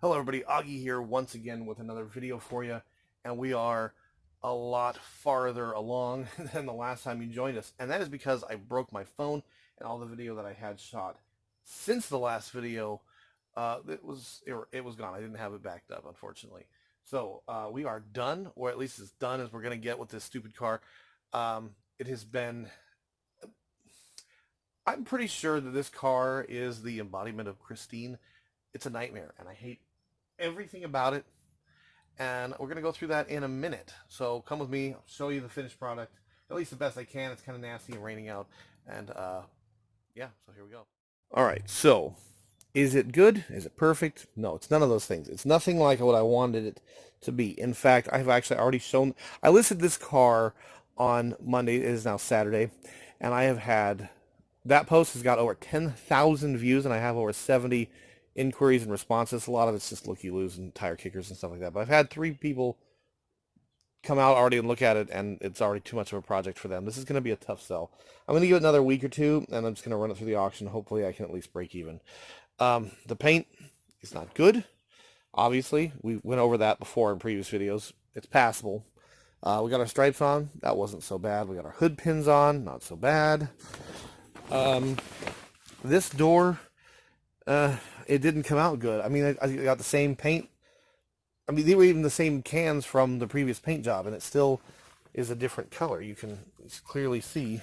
Hello everybody, Augie here once again with another video for you, and we are a lot farther along than the last time you joined us, and that is because I broke my phone and all the video that I had shot since the last video, it was gone. I didn't have it backed up, unfortunately. So we are done, or at least as done as we're going to get with this stupid car. It has been, I'm pretty sure that this car is the embodiment of Christine. It's a nightmare, and I hate everything about it, and we're going to go through that in a minute. So come with me, I'll show you the finished product, at least the best I can. It's kind of nasty and raining out, and yeah, so here we go. All right, so is it good? Is it perfect? No, it's none of those things. It's nothing like what I wanted it to be. In fact, I've actually already shown, I listed this car on Monday. It is now Saturday, and I have had, that post has got over 10,000 views, and I have over 70 inquiries and responses. A lot of it's just looky-loos and tire kickers and stuff like that. But I've had 3 people come out already and look at it, and it's already too much of a project for them. This is going to be a tough sell. I'm going to give it another week or two, and I'm just going to run it through the auction. Hopefully I can at least break even. The paint is not good. Obviously, we went over that before in previous videos. It's passable. We got our stripes on. That wasn't so bad. We got our hood pins on. Not so bad. This door, it didn't come out good. I mean, I got the same paint. I mean, they were even the same cans from the previous paint job, and it still is a different color. You can clearly see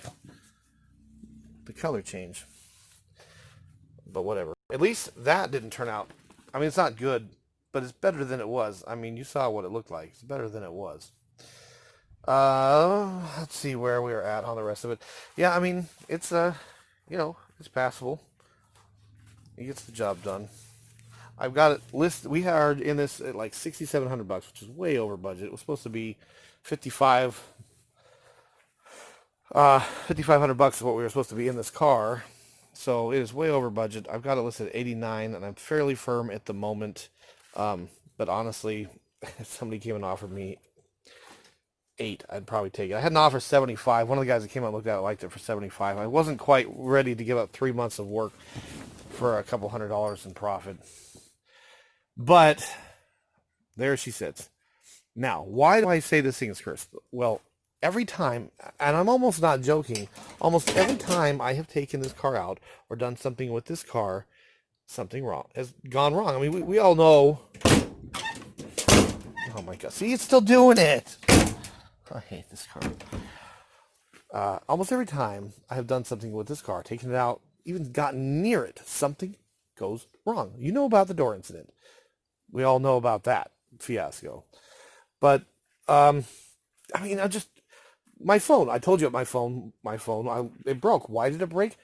the color change. But whatever. At least that didn't turn out. I mean, it's not good, but it's better than it was. I mean, you saw what it looked like. It's better than it was. Let's see where we are at on the rest of it. Yeah, I mean, it's, it's passable. It gets the job done. I've got it listed. We are in this at like $6,700, which is way over budget. It was supposed to be $5,500 is what we were supposed to be in this car. So it is way over budget. I've got it listed at 89, and I'm fairly firm at the moment. But honestly, if somebody came and offered me 8, I'd probably take it. I had an offer 75. One of the guys that came out and looked at it liked it for 75. I wasn't quite ready to give up 3 months of work for a couple $100 in profit. But there she sits. Now, why do I say this thing is cursed? Well, every time, and I'm almost not joking, almost every time I have taken this car out or done something with this car, something wrong has gone wrong. I mean, we all know. Oh my God. See, it's still doing it. I hate this car. Almost every time I have done something with this car, taken it out, even gotten near it, something goes wrong. You know about the door incident. We all know about that fiasco. But, I mean, my phone, I told you my phone, it broke. Why did it break?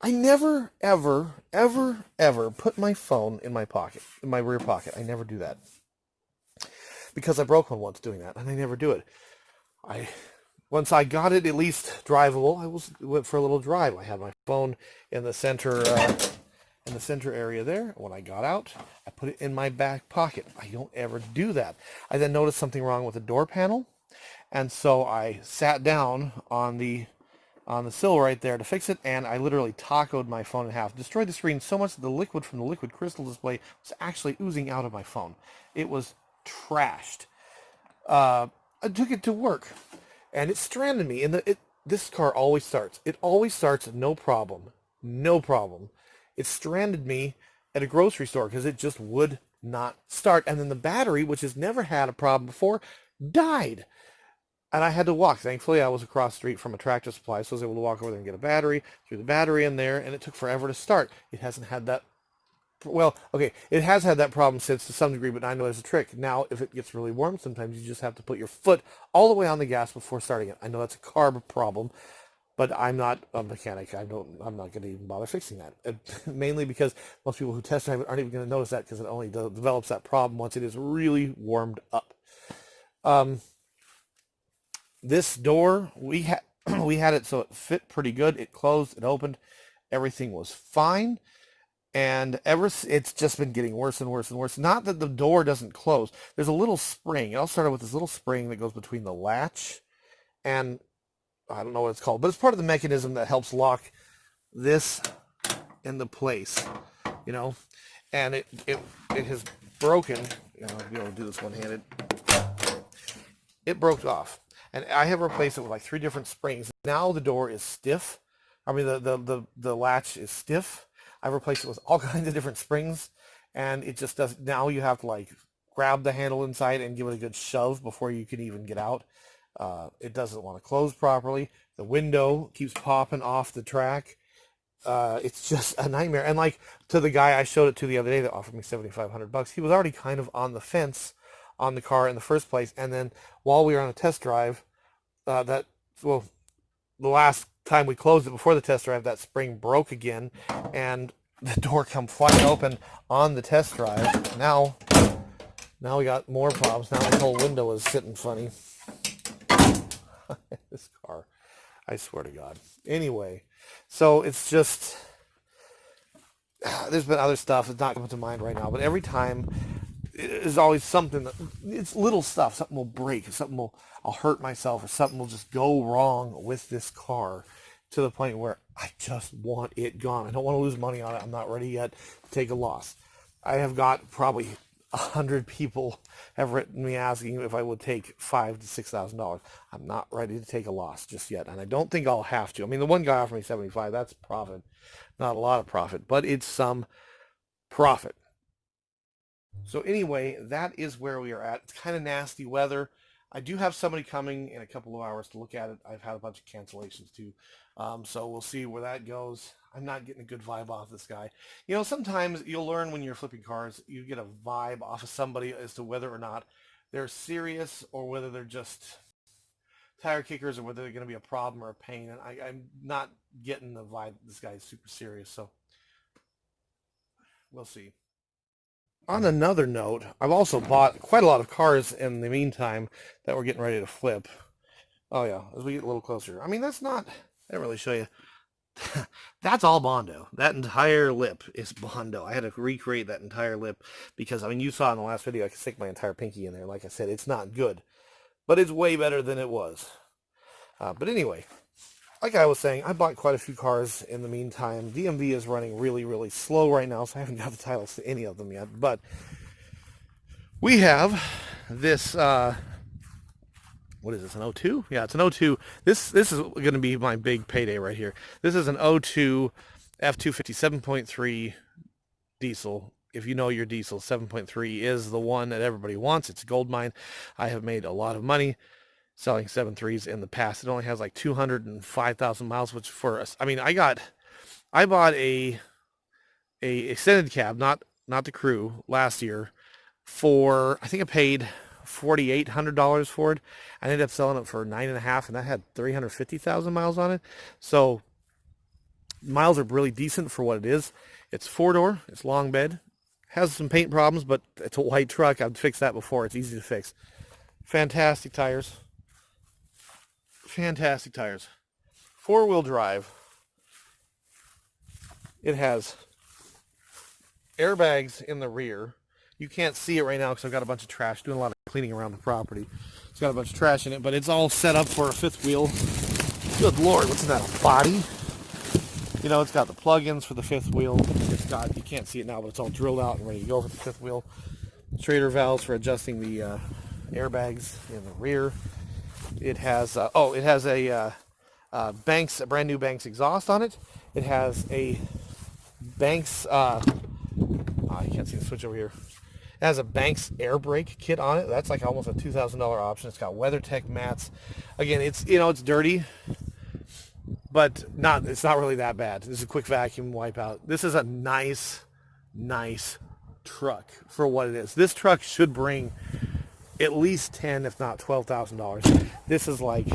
I never, ever, ever, ever put my phone in my pocket, in my rear pocket. I never do that. Because I broke one once doing that, and I never do it. Once I got it at least drivable, I went for a little drive. I had my phone in the center area there. When I got out, I put it in my back pocket. I don't ever do that. I then noticed something wrong with the door panel, and so I sat down on the sill right there to fix it, and I literally tacoed my phone in half, destroyed the screen so much that the liquid from the liquid crystal display was actually oozing out of my phone. It was trashed. I took it to work, and it stranded me. This car always starts. It always starts, no problem. No problem. It stranded me at a grocery store because it just would not start. And then the battery, which has never had a problem before, died. And I had to walk. Thankfully, I was across the street from a Tractor Supply, so I was able to walk over there and get a battery, threw the battery in there, and it took forever to start. It hasn't had that. Well, okay, it has had that problem since to some degree, but I know there's a trick. Now, if it gets really warm, sometimes you just have to put your foot all the way on the gas before starting it. I know that's a carb problem, but I'm not a mechanic. I'm not going to even bother fixing that. Mainly because most people who test drive it aren't even going to notice that because it only develops that problem once it is really warmed up. This door, we had it so it fit pretty good. It closed, it opened, everything was fine. And it's just been getting worse and worse and worse. Not that the door doesn't close. There's a little spring. It all started with this little spring that goes between the latch and I don't know what it's called, but it's part of the mechanism that helps lock this into place, and it has broken. I'll be able to do this one-handed. It broke off, and I have replaced it with like 3 different springs. Now the door is stiff. I mean, the latch is stiff. I've replaced it with all kinds of different springs, and it just does. Now you have to like grab the handle inside and give it a good shove before you can even get out. It doesn't want to close properly. The window keeps popping off the track. It's just a nightmare. And like to the guy I showed it to the other day that offered me $7,500, he was already kind of on the fence on the car in the first place. And then while we were on a test drive, the last time we closed it before the test drive, that spring broke again, and the door come flying open on the test drive. Now we got more problems. Now the whole window is sitting funny. This car, I swear to God. Anyway, so it's just, there's been other stuff that's not coming to mind right now, but every time there's always something it's little stuff. Something will break, I'll hurt myself, or something will just go wrong with this car to the point where I just want it gone. I don't want to lose money on it. I'm not ready yet to take a loss. I have got probably 100 people have written me asking if I would take $5,000 to $6,000. I'm not ready to take a loss just yet, and I don't think I'll have to. I mean, the one guy offered me 75. That's profit, not a lot of profit, but it's some profit. So anyway, that is where we are at. It's kind of nasty weather. I do have somebody coming in a couple of hours to look at it. I've had a bunch of cancellations too, so we'll see where that goes. I'm not getting a good vibe off this guy. Sometimes you'll learn when you're flipping cars, you get a vibe off of somebody as to whether or not they're serious or whether they're just tire kickers or whether they're going to be a problem or a pain. And I'm not getting the vibe that this guy is super serious, so we'll see. On another note, I've also bought quite a lot of cars in the meantime that we're getting ready to flip. Oh yeah, as we get a little closer. I mean, I didn't really show you. That's all Bondo. That entire lip is Bondo. I had to recreate that entire lip because, I mean, you saw in the last video, I could stick my entire pinky in there. Like I said, it's not good, but it's way better than it was. But anyway, like I was saying, I bought quite a few cars in the meantime. DMV is running really, really slow right now, so I haven't got the titles to any of them yet. But we have this, what is this, an 02? Yeah, it's an 02. This is going to be my big payday right here. This is an 02 F250 7.3 diesel. If you know your diesel, 7.3 is the one that everybody wants. It's a gold mine. I have made a lot of money selling 7.3s in the past. It only has like 205,000 miles, which for us, I mean, I bought a extended cab, not the crew, last year for, I think I paid $4,800 for it. I ended up selling it for $9.5, and that had 350,000 miles on it. So miles are really decent for what it is. It's 4-door, it's long bed, has some paint problems, but it's a white truck. I've fixed that before. It's easy to fix. Fantastic tires. Fantastic tires. 4-wheel drive. It has airbags in the rear. You can't see it right now because I've got a bunch of trash, doing a lot of cleaning around the property. It's got a bunch of trash in it, but it's all set up for a 5th wheel. Good Lord, what's in that, a body? It's got the plug-ins for the 5th wheel. It's got, you can't see it now, but it's all drilled out and ready to go for the 5th wheel. Trailer valves for adjusting the airbags in the rear. It has, it has a brand new Banks exhaust on it. It has a Banks, you can't see the switch over here. It has a Banks air brake kit on it. That's like almost a $2,000 option. It's got WeatherTech mats. Again, it's it's dirty, but it's not really that bad. This is a quick vacuum wipe out. This is a nice truck for what it is. This truck should bring at least $10,000, if not $12,000. This is like,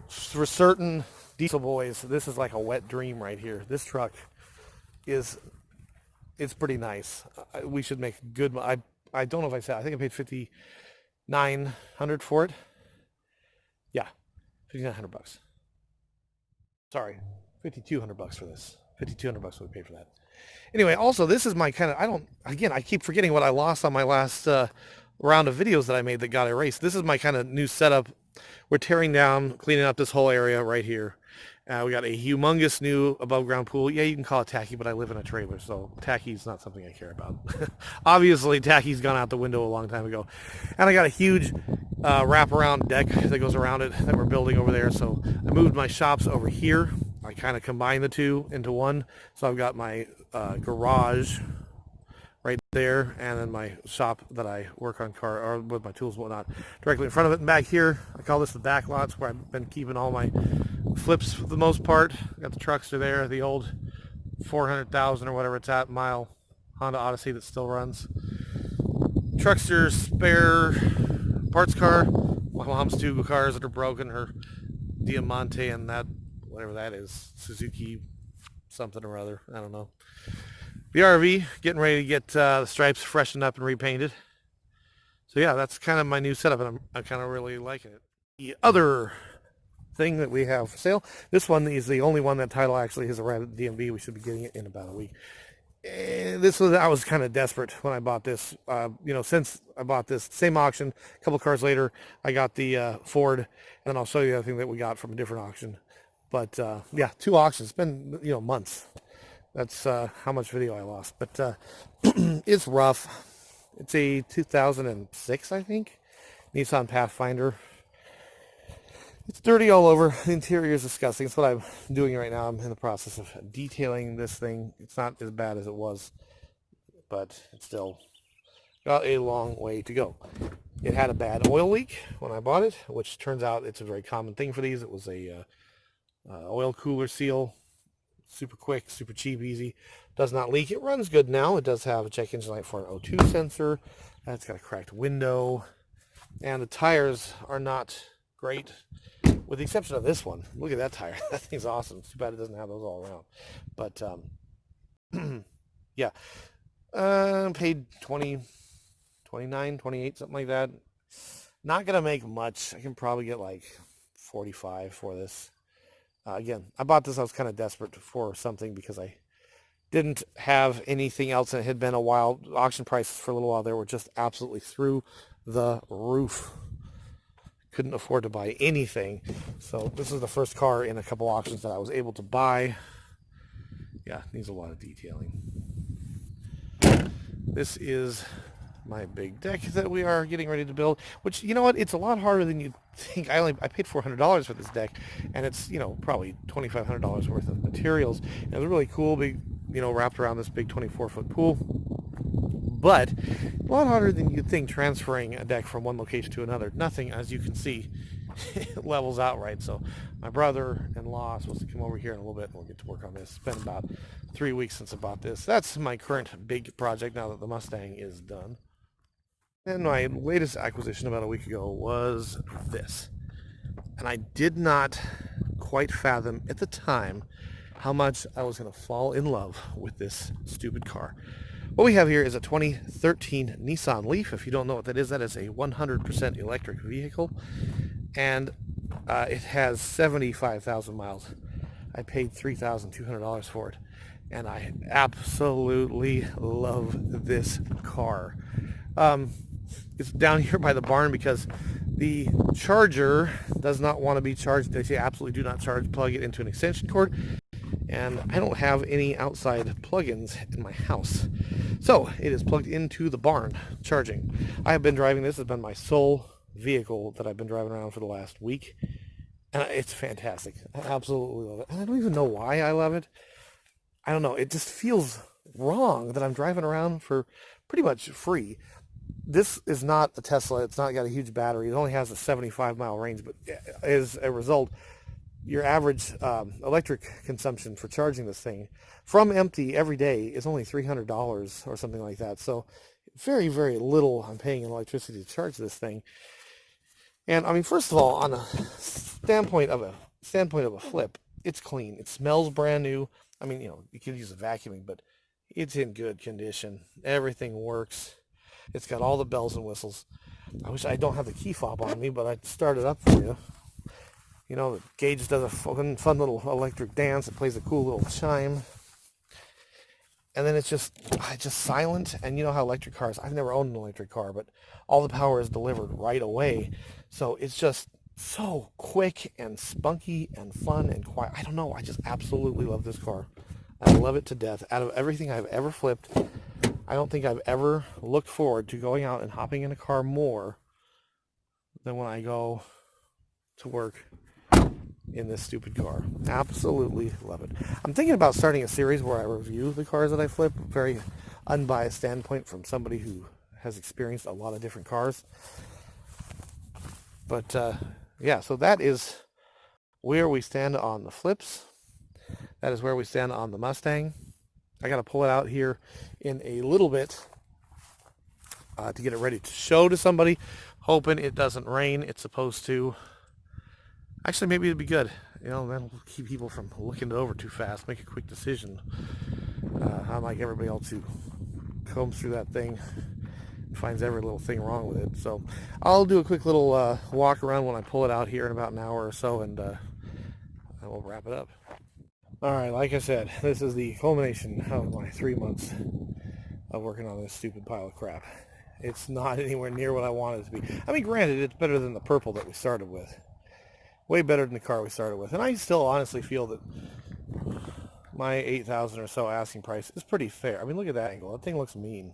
for certain diesel boys, this is like a wet dream right here. This truck it's pretty nice. We should make good. I don't know if I said. I think I paid $5,900 for it. Yeah, $5,900. Sorry, $5,200 for this. $5,200 we paid for that. Anyway, also this is my kind of. I keep forgetting what I lost on my last round of videos that I made that got erased. This is my kind of new setup. We're tearing down, cleaning up this whole area right here. We got a humongous new above ground pool. Yeah, you can call it tacky, but I live in a trailer, so tacky is not something I care about. Obviously, tacky's gone out the window a long time ago. And I got a huge wraparound deck that goes around it that we're building over there. So I moved my shops over here. I kind of combined the two into one. So I've got my garage right there, and then my shop that I work on car or with my tools and whatnot directly in front of it. And back here, I call this the back lots, where I've been keeping all my flips for the most part. Got the trucks are there, the old 400,000 or whatever it's at mile Honda Odyssey that still runs. Truckster spare parts car. My mom's two cars that are broken, her Diamante and that whatever that is, Suzuki something or other, I don't know. The RV, getting ready to get the stripes freshened up and repainted. So yeah, that's kind of my new setup, and I'm kind of really liking it. The other thing that we have for sale, this one is the only one that title actually has arrived at the DMV. We should be getting it in about a week. I was kind of desperate when I bought this. Since I bought this same auction, a couple cars later, I got the Ford, and then I'll show you the other thing that we got from a different auction. But yeah, two auctions. It's been months. That's how much video I lost. But it's rough. It's a 2006, I think, Nissan Pathfinder. It's dirty all over. The interior is disgusting. It's what I'm doing right now. I'm in the process of detailing this thing. It's not as bad as it was, but it's still got a long way to go. It had a bad oil leak when I bought it, which turns out it's a very common thing for these. It was a oil cooler seal. Super quick, super cheap, easy. Does not leak. It runs good now. It does have a check engine light for an O2 sensor. It's got a cracked window. And the tires are not great, with the exception of this one. Look at that tire. That thing's awesome. It's too bad it doesn't have those all around. But, yeah. Paid 20, 29, 28, something like that. Not going to make much. I can probably get like 45 for this. Again, I bought this. I was kind of desperate for something because I didn't have anything else, and it had been a while. Auction prices for a little while there were just absolutely through the roof. Couldn't afford to buy anything. So this is the first car in a couple auctions that I was able to buy. Yeah, needs a lot of detailing. This is my big deck that we are getting ready to build, which, you know what, it's a lot harder than you think. I paid $400 for this deck, and it's, probably $2,500 worth of materials. And it's really cool, big, wrapped around this big 24-foot pool. But a lot harder than you'd think transferring a deck from one location to another. Nothing, as you can see, levels out right. So my brother-in-law is supposed to come over here in a little bit, and we'll get to work on this. It's been about 3 weeks since I bought this. That's my current big project now that the Mustang is done. And my latest acquisition about a week ago was this. And I did not quite fathom at the time how much I was going to fall in love with this stupid car. What we have here is a 2013 Nissan Leaf. If you don't know what that is a 100% electric vehicle. And it has 75,000 miles. I paid $3,200 for it. And I absolutely love this car. It's down here by the barn because the charger does not want to be charged. They say absolutely do not charge. Plug it into an extension cord. And I don't have any outside plugins in my house. So it is plugged into the barn, charging. I have been driving this. It's been my sole vehicle that I've been driving around for the last week. And it's fantastic. I absolutely love it. And I don't even know why I love it. I don't know. It just feels wrong that I'm driving around for pretty much free. This is not a Tesla. It's not got a huge battery. It only has a 75-mile range, but as a result, your average electric consumption for charging this thing from empty every day is only $300 or something like that. So very, very little I'm paying in electricity to charge this thing. And I mean, first of all, on a standpoint of a flip, it's clean. It smells brand new. I mean, you could use a vacuuming, but it's in good condition. Everything works. It's got all the bells and whistles. I wish I don't have the key fob on me, but I'd start it up for you. The gauge does a fun little electric dance. It plays a cool little chime. And then it's just silent. And you know how electric cars, I've never owned an electric car, but all the power is delivered right away. So it's just so quick and spunky and fun and quiet. I don't know. I just absolutely love this car. I love it to death. Out of everything I've ever flipped, I don't think I've ever looked forward to going out and hopping in a car more than when I go to work in this stupid car. Absolutely love it. I'm thinking about starting a series where I review the cars that I flip, very unbiased standpoint from somebody who has experienced a lot of different cars. But yeah, so that is where we stand on the flips. That is where we stand on the Mustang. I got to pull it out here in a little bit to get it ready to show to somebody, hoping it doesn't rain. It's supposed to. Actually, maybe it'd be good. You know, that'll keep people from looking it over too fast. Make a quick decision. Unlike everybody else who combs through that thing and finds every little thing wrong with it. So I'll do a quick little walk around when I pull it out here in about an hour or so, and we'll wrap it up. All right, like I said, this is the culmination of my 3 months of working on this stupid pile of crap. It's not anywhere near what I wanted it to be. I mean, granted, it's better than the purple that we started with. Way better than the car we started with. And I still honestly feel that my $8,000 or so asking price is pretty fair. I mean, look at that angle. That thing looks mean.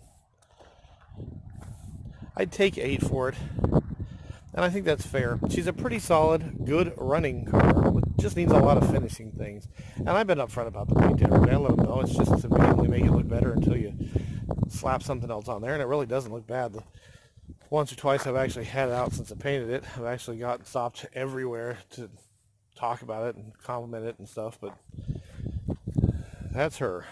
I'd take 8 for it. And I think that's fair. She's a pretty solid, good running car. It just needs a lot of finishing things. And I've been upfront about the paint to everybody. I let them know it's just to immediately make it look better until you slap something else on there. And it really doesn't look bad. Once or twice I've actually had it out since I painted it. I've actually gotten stopped everywhere to talk about it and compliment it and stuff. But that's her.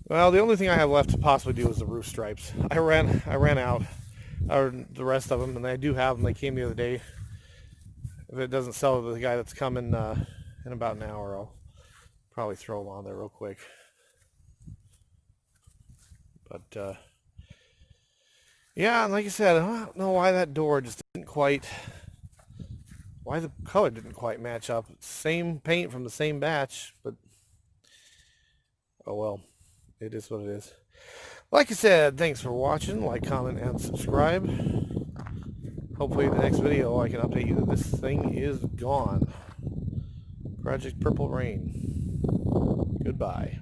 Well, the only thing I have left to possibly do is the roof stripes. I ran out. Or the rest of them, and I do have them. They came the other day. If it doesn't sell to the guy that's coming in about an hour, I'll probably throw them on there real quick. But yeah, and like I said, I don't know why that door just didn't quite, why the color didn't quite match up. Same paint from the same batch, but oh well, it is what it is. Like I said, thanks for watching. Like, comment, and subscribe. Hopefully in the next video I can update you that this thing is gone. Project Purple Rain. Goodbye.